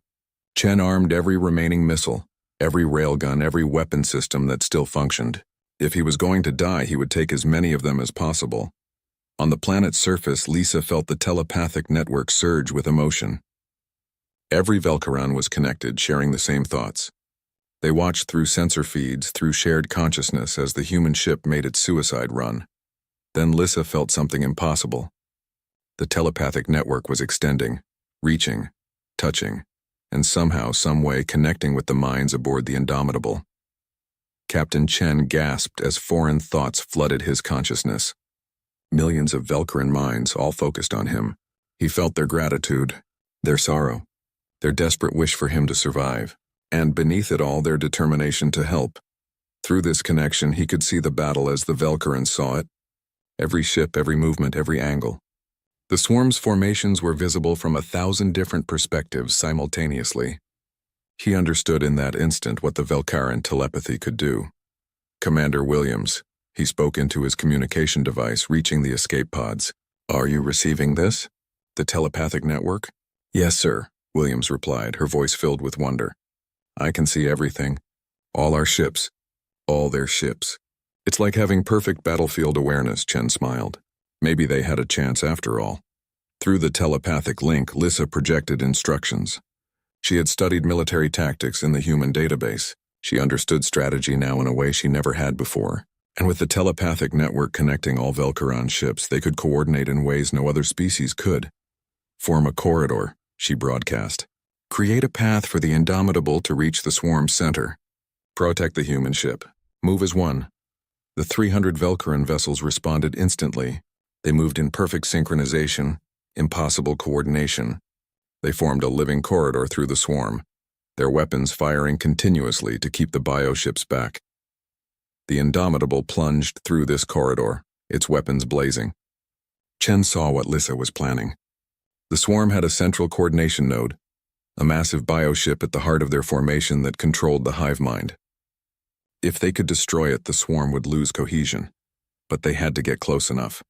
S1: Chen armed every remaining missile, every railgun, every weapon system that still functioned. If he was going to die, he would take as many of them as possible. On the planet's surface, Lisa felt the telepathic network surge with emotion. Every Velcaran was connected, sharing the same thoughts. They watched through sensor feeds, through shared consciousness as the human ship made its suicide run. Then Lisa felt something impossible. The telepathic network was extending, reaching, touching, and somehow, some way connecting with the minds aboard the Indomitable. Captain Chen gasped as foreign thoughts flooded his consciousness. Millions of Velcaran minds all focused on him. He felt their gratitude, their sorrow, their desperate wish for him to survive, and beneath it all their determination to help. Through this connection he could see the battle as the Velcaran saw it. Every ship, every movement, every angle. The swarm's formations were visible from 1,000 different perspectives simultaneously. He understood in that instant what the Velcaran telepathy could do. Commander Williams, he spoke into his communication device, reaching the escape pods. Are you receiving this? The telepathic network? Yes, sir, Williams replied, her voice filled with wonder. I can see everything. All our ships. All their ships. It's like having perfect battlefield awareness, Chen smiled. Maybe they had a chance after all. Through the telepathic link, Lisa projected instructions. She had studied military tactics in the human database. She understood strategy now in a way she never had before. And with the telepathic network connecting all Velcaran ships, they could coordinate in ways no other species could. Form a corridor, she broadcast. Create a path for the Indomitable to reach the swarm's center. Protect the human ship. Move as one. The 300 Velcaran vessels responded instantly. They moved in perfect synchronization, impossible coordination. They formed a living corridor through the swarm, their weapons firing continuously to keep the bioships back. The Indomitable plunged through this corridor, its weapons blazing. Chen saw what Lisa was planning. The swarm had a central coordination node, a massive bioship at the heart of their formation that controlled the hive mind. If they could destroy it, the swarm would lose cohesion. But they had to get close enough.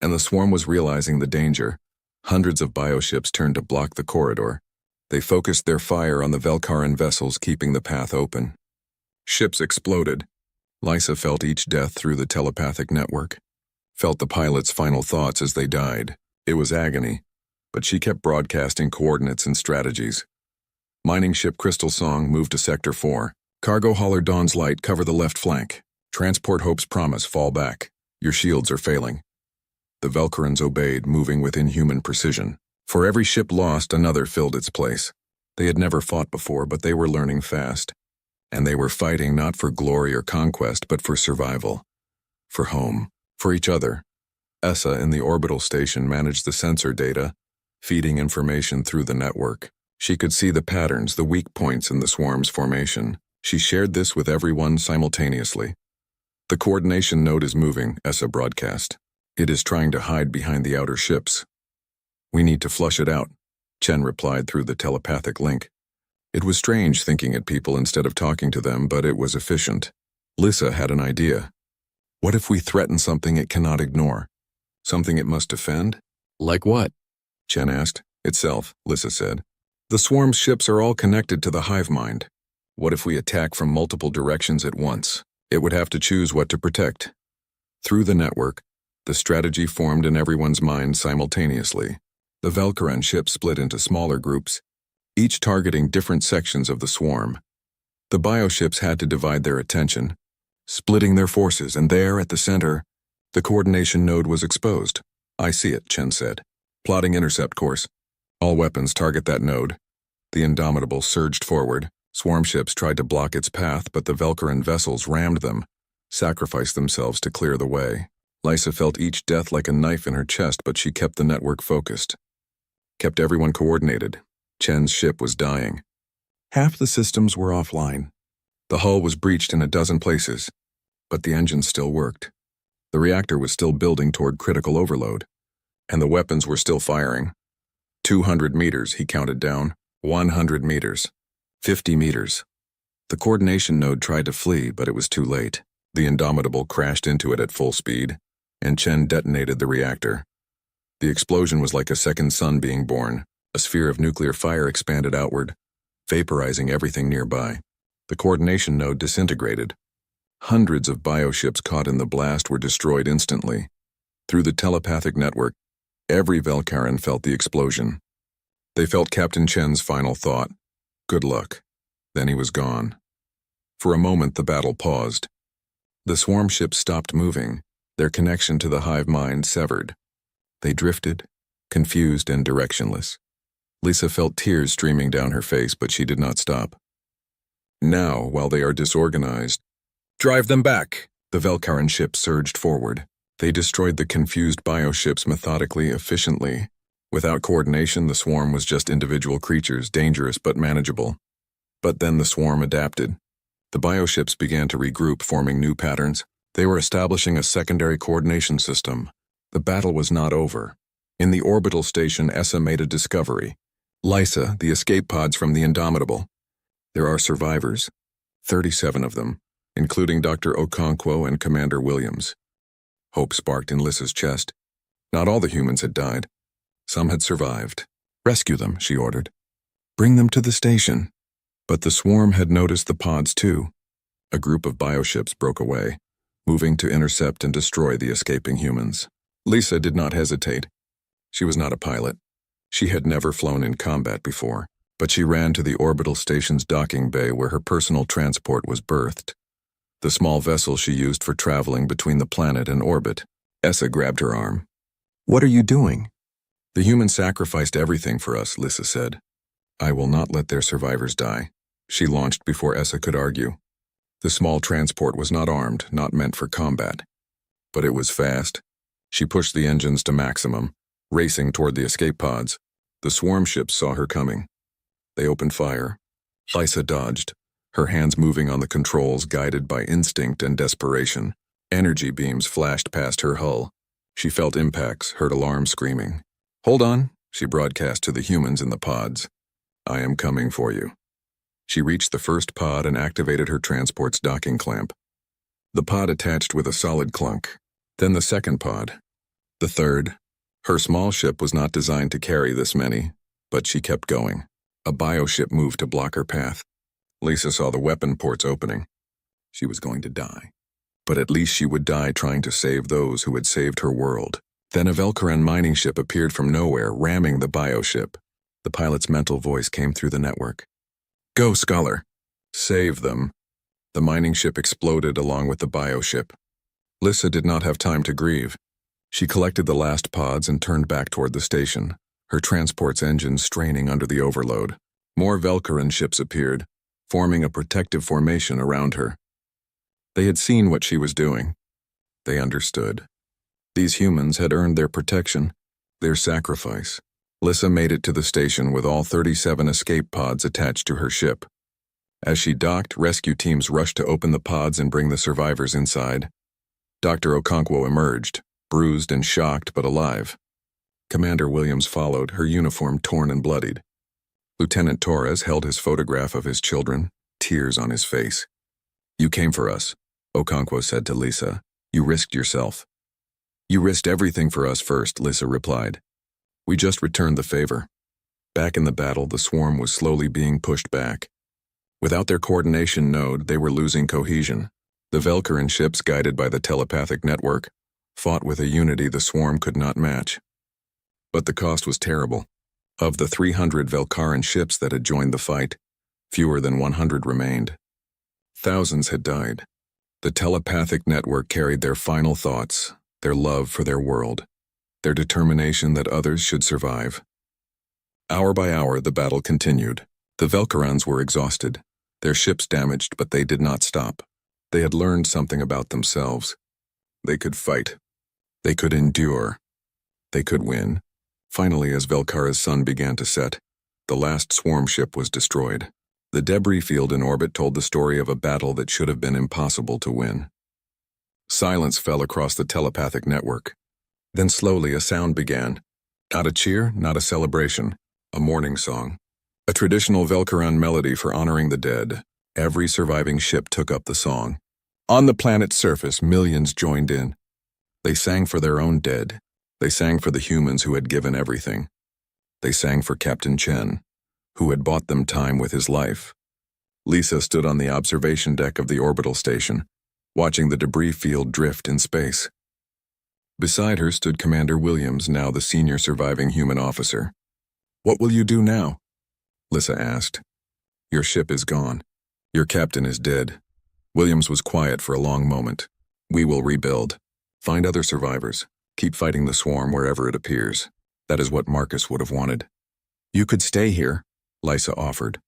S1: And the swarm was realizing the danger. Hundreds of bioships turned to block the corridor. They focused their fire on the Velcaran vessels, keeping the path open. Ships exploded. Lisa felt each death through the telepathic network. Felt the pilot's final thoughts as they died. It was agony, but she kept broadcasting coordinates and strategies. Mining ship Crystal Song moved to Sector 4. Cargo hauler Dawn's Light, cover the left flank. Transport Hope's Promise, fall back. Your shields are failing. The Velcarans obeyed, moving with inhuman precision. For every ship lost, another filled its place. They had never fought before, but they were learning fast. And they were fighting not for glory or conquest, but for survival. For home. For each other. Essa in the orbital station managed the sensor data, feeding information through the network. She could see the patterns, the weak points in the swarm's formation. She shared this with everyone simultaneously. The coordination node is moving, Essa broadcast. It is trying to hide behind the outer ships. We need to flush it out, Chen replied through the telepathic link. It was strange thinking at people instead of talking to them, but it was efficient. Lisa had an idea. What if we threaten something it cannot ignore? Something it must defend? Like what? Chen asked. Itself, Lisa said. The swarm's ships are all connected to the hive mind. What if we attack from multiple directions at once? It would have to choose what to protect. Through the network, the strategy formed in everyone's mind simultaneously. The Velcaran ships split into smaller groups, each targeting different sections of the swarm. The bioships had to divide their attention, splitting their forces, and there, at the center, the coordination node was exposed. I see it, Chen said. Plotting intercept course. All weapons target that node. The Indomitable surged forward. Swarm ships tried to block its path, but the Velcaran vessels rammed them, sacrificed themselves to clear the way. Lisa felt each death like a knife in her chest, but she kept the network focused. Kept everyone coordinated. Chen's ship was dying. Half the systems were offline. The hull was breached in a dozen places. But the engines still worked. The reactor was still building toward critical overload. And the weapons were still firing. 200 meters, he counted down. 100 meters. 50 meters. The coordination node tried to flee, but it was too late. The Indomitable crashed into it at full speed, and Chen detonated the reactor. The explosion was like a second sun being born. A sphere of nuclear fire expanded outward, vaporizing everything nearby. The coordination node disintegrated. Hundreds of bioships caught in the blast were destroyed instantly. Through the telepathic network, every Velkaran felt the explosion. They felt Captain Chen's final thought. Good luck. Then he was gone. For a moment the battle paused. The swarm ships stopped moving, their connection to the hive mind severed. They drifted, confused and directionless. Lisa felt tears streaming down her face, but she did not stop. Now, while they are disorganized, drive them back! The Velkaran ships surged forward. They destroyed the confused bioships methodically, efficiently. Without coordination, the swarm was just individual creatures, dangerous but manageable. But then the swarm adapted. The bioships began to regroup, forming new patterns. They were establishing a secondary coordination system. The battle was not over. In the orbital station, Essa made a discovery. Lysa, the escape pods from the Indomitable. There are survivors, 37 of them, including Dr. Okonkwo and Commander Williams. Hope sparked in Lissa's chest. Not all the humans had died. Some had survived. Rescue them, she ordered. Bring them to the station. But the swarm had noticed the pods too. A group of bioships broke away, moving to intercept and destroy the escaping humans. Lisa did not hesitate. She was not a pilot. She had never flown in combat before, but she ran to the orbital station's docking bay where her personal transport was berthed. The small vessel she used for traveling between the planet and orbit. Essa grabbed her arm. What are you doing? The humans sacrificed everything for us, Lisa said. I will not let their survivors die. She launched before Essa could argue. The small transport was not armed, not meant for combat. But it was fast. She pushed the engines to maximum, racing toward the escape pods. The swarm ships saw her coming. They opened fire. Lysa dodged, her hands moving on the controls, guided by instinct and desperation. Energy beams flashed past her hull. She felt impacts, heard alarm screaming. Hold on, she broadcast to the humans in the pods. I am coming for you. She reached the first pod and activated her transport's docking clamp. The pod attached with a solid clunk. Then the second pod. The third. Her small ship was not designed to carry this many, but she kept going. A bioship moved to block her path. Lisa saw the weapon ports opening. She was going to die. But at least she would die trying to save those who had saved her world. Then a Velkaran mining ship appeared from nowhere, ramming the bioship. The pilot's mental voice came through the network. Go, Scholar. Save them. The mining ship exploded along with the bioship. Lisa did not have time to grieve. She collected the last pods and turned back toward the station, her transport's engines straining under the overload. More Velkaran ships appeared, forming a protective formation around her. They had seen what she was doing. They understood. These humans had earned their protection, their sacrifice. Lisa made it to the station with all 37 escape pods attached to her ship. As she docked, rescue teams rushed to open the pods and bring the survivors inside. Dr. Okonkwo emerged, bruised and shocked but alive. Commander Williams followed, her uniform torn and bloodied. Lieutenant Torres held his photograph of his children, tears on his face. You came for us, Okonkwo said to Lisa. You risked yourself. You risked everything for us first, Lisa replied. We just returned the favor. Back in the battle, the swarm was slowly being pushed back. Without their coordination node, they were losing cohesion. The Velkaran ships, guided by the telepathic network, fought with a unity the swarm could not match. But the cost was terrible. Of the 300 Velkaran ships that had joined the fight, fewer than 100 remained. Thousands had died. The telepathic network carried their final thoughts, their love for their world, their determination that others should survive. Hour by hour, the battle continued. The Velkarans were exhausted, their ships damaged, but they did not stop. They had learned something about themselves. They could fight. They could endure. They could win. Finally, as Velkara's sun began to set, the last swarm ship was destroyed. The debris field in orbit told the story of a battle that should have been impossible to win. Silence fell across the telepathic network. Then slowly a sound began. Not a cheer, not a celebration. A mourning song. A traditional Velkaran melody for honoring the dead. Every surviving ship took up the song. On the planet's surface, millions joined in. They sang for their own dead. They sang for the humans who had given everything. They sang for Captain Chen, who had bought them time with his life. Lisa stood on the observation deck of the orbital station, watching the debris field drift in space. Beside her stood Commander Williams, now the senior surviving human officer. "What will you do now?" Lisa asked. "Your ship is gone. Your captain is dead." Williams was quiet for a long moment. "We will rebuild. Find other survivors. Keep fighting the swarm wherever it appears. That is what Marcus would have wanted." "You could stay here," Lisa offered.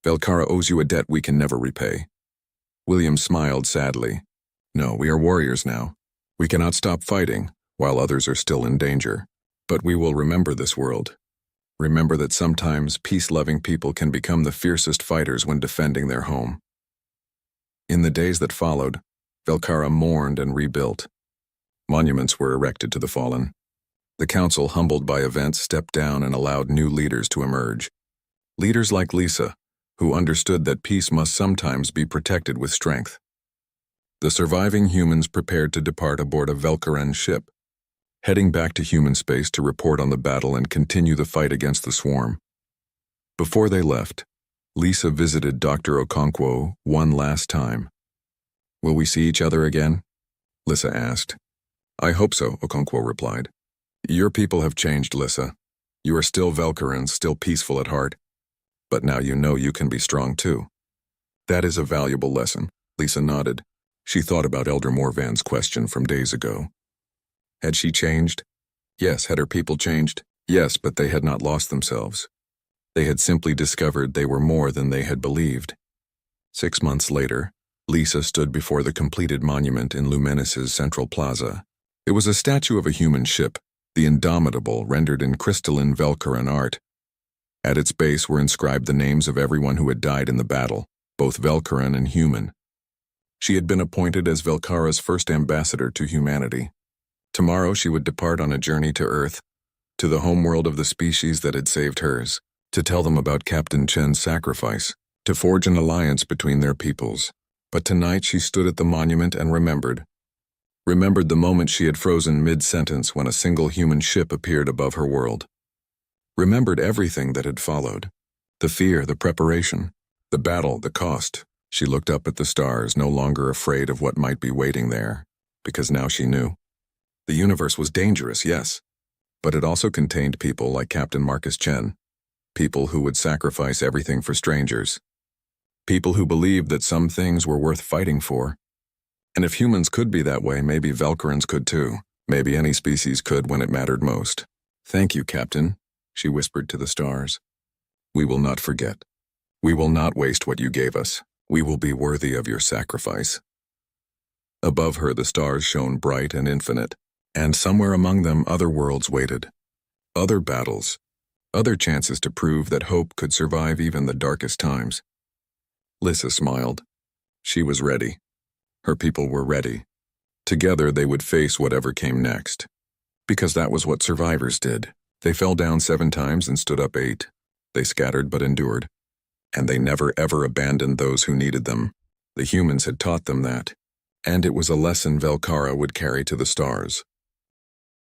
S1: "Velkara owes you a debt we can never repay." Williams smiled sadly. "No, we are warriors now. We cannot stop fighting while others are still in danger. But we will remember this world. Remember that sometimes peace-loving people can become the fiercest fighters when defending their home." In the days that followed, Velkara mourned and rebuilt. Monuments were erected to the fallen. The council, humbled by events, stepped down and allowed new leaders to emerge. Leaders like Lisa, who understood that peace must sometimes be protected with strength. The surviving humans prepared to depart aboard a Velkaran ship, heading back to human space to report on the battle and continue the fight against the swarm. Before they left, Lisa visited Dr. Okonkwo one last time. "Will we see each other again?" Lisa asked. "I hope so," Okonkwo replied. "Your people have changed, Lisa. You are still Velkarans, still peaceful at heart. But now you know you can be strong too." "That is a valuable lesson," Lisa nodded. She thought about Elder Morvan's question from days ago. Had she changed? Yes. Had her people changed? Yes, but they had not lost themselves. They had simply discovered they were more than they had believed. 6 months later, Lisa stood before the completed monument in Lumenis's central plaza. It was a statue of a human ship, the Indomitable, rendered in crystalline Velkaran art. At its base were inscribed the names of everyone who had died in the battle, both Velkaran and human. She had been appointed as Velkara's first ambassador to humanity. Tomorrow she would depart on a journey to Earth, to the homeworld of the species that had saved hers, to tell them about Captain Chen's sacrifice, to forge an alliance between their peoples. But tonight she stood at the monument and remembered the moment she had frozen mid-sentence when a single human ship appeared above her world. Remembered everything that had followed. The fear, the preparation, the battle, the cost. She looked up at the stars, no longer afraid of what might be waiting there, because now she knew. The universe was dangerous, yes, but it also contained people like Captain Marcus Chen, people who would sacrifice everything for strangers, people who believed that some things were worth fighting for. And if humans could be that way, maybe Velkarans could too. Maybe any species could when it mattered most. "Thank you, Captain," she whispered to the stars. "We will not forget. We will not waste what you gave us. We will be worthy of your sacrifice." Above her the stars shone bright and infinite, and somewhere among them other worlds waited. Other battles, other chances to prove that hope could survive even the darkest times. Lisa smiled. She was ready. Her people were ready. Together they would face whatever came next. Because that was what survivors did. They fell down 7 times and stood up 8. They scattered but endured. And they never ever abandoned those who needed them. The humans had taught them that. And it was a lesson Velkara would carry to the stars.